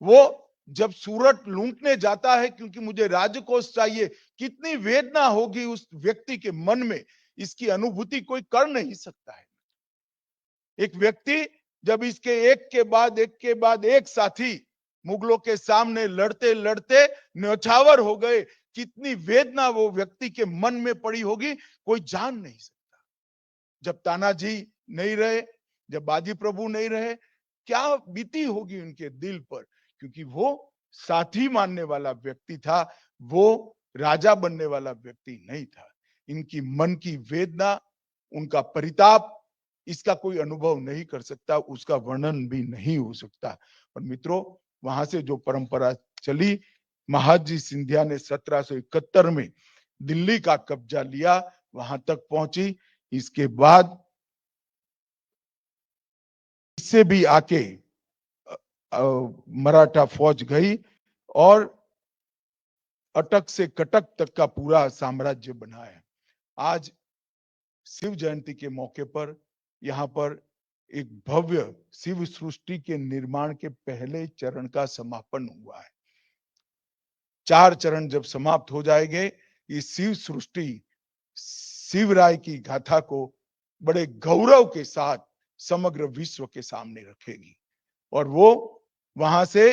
वो जब सूरत लूटने जाता है क्योंकि मुझे राजकोष चाहिए, कितनी वेदना होगी उस व्यक्ति के मन में, इसकी अनुभूति कोई कर नहीं सकता है। एक व्यक्ति जब इसके एक के बाद एक साथी मुगलों के सामने लड़ते लड़ते न्यौछावर हो गए, कितनी वेदना वो व्यक्ति के मन में पड़ी होगी कोई जान नहीं सकता। जब तानाजी नहीं रहे, जब बाजी प्रभु नहीं रहे, क्या बीती होगी उनके दिल पर, क्योंकि वो साथी मानने वाला व्यक्ति था, वो राजा बनने वाला व्यक्ति नहीं था। इनकी मन की वेदना, उनका परिताप, इसका कोई अनुभव नहीं कर सकता, उसका वर्णन भी नहीं हो सकता। और मित्रों, वहां से जो परंपरा चली, महादजी सिंधिया ने 1771 में दिल्ली का कब्जा लिया, वहां तक पहुंची। इसके बाद इससे भी आके मराठा फौज गई और अटक से कटक तक का पूरा साम्राज्य बनाया। आज शिव जयंती के मौके पर यहाँ पर एक भव्य शिव सृष्टि के निर्माण के पहले चरण का समापन हुआ है। 4 चरण जब समाप्त हो जाएंगे, ये शिव सृष्टि, शिवराय की गाथा को बड़े गौरव के साथ समग्र विश्व के सामने रखेगी। और वो वहां से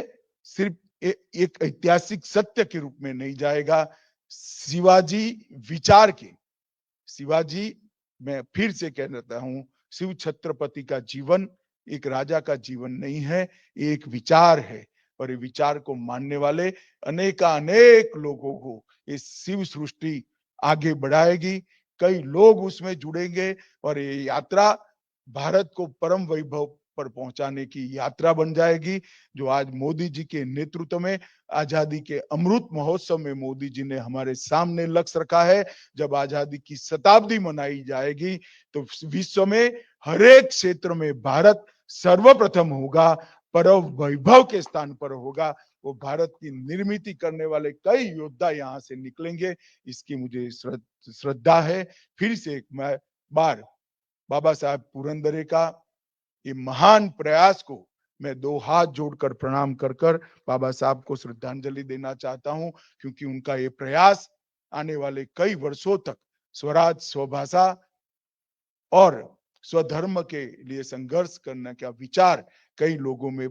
सिर्फ एक ऐतिहासिक सत्य के रूप में नहीं जाएगा, शिवाजी विचार के, शिवाजी, मैं फिर से कह देता हूं, शिव छत्रपति का जीवन एक राजा का जीवन नहीं है, ये एक विचार है। और ये विचार को मानने वाले अनेक लोगों को ये शिव सृष्टि आगे बढ़ाएगी। कई लोग उसमें जुड़ेंगे और ये यात्रा भारत को परम वैभव पर पहुंचाने की यात्रा बन जाएगी, जो आज मोदी जी के नेतृत्व में आजादी के अमृत महोत्सव में मोदी जी ने हमारे सामने लक्ष्य रखा है। जब आजादी की शताब्दी मनाई जाएगी तो विश्व में हर एक क्षेत्र में भारत सर्वप्रथम होगा, परम वैभव के स्थान पर होगा। वो भारत की निर्मित करने वाले कई योद्धा यहाँ से निकलेंगे, इसकी मुझे श्रद्धा है। फिर से एक बार बाबा साहब पुरंदरे का ये महान प्रयास को मैं दो हाथ जोड़कर प्रणाम कर बाबा साहब को श्रद्धांजलि देना चाहता हूं, क्योंकि उनका ये प्रयास आने वाले कई वर्षों तक स्वराज, स्वभाषा और स्वधर्म के लिए संघर्ष करने का विचार कई लोगों में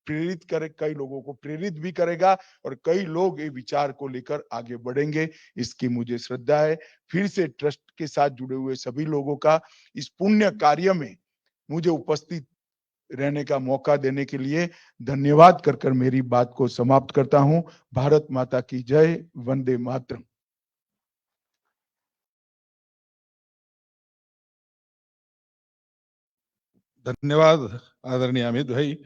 प्रेरित करे, कई लोगों को प्रेरित भी करेगा और कई लोग ये विचार को लेकर आगे बढ़ेंगे, इसकी मुझे श्रद्धा है। फिर से ट्रस्ट के साथ जुड़े हुए सभी लोगों का इस पुण्य कार्य में मुझे उपस्थित रहने का मौका देने के लिए धन्यवाद कर मेरी बात को समाप्त करता हूं। भारत माता की जय, वंदे मातरम। धन्यवाद आदरणीय अमित भाई।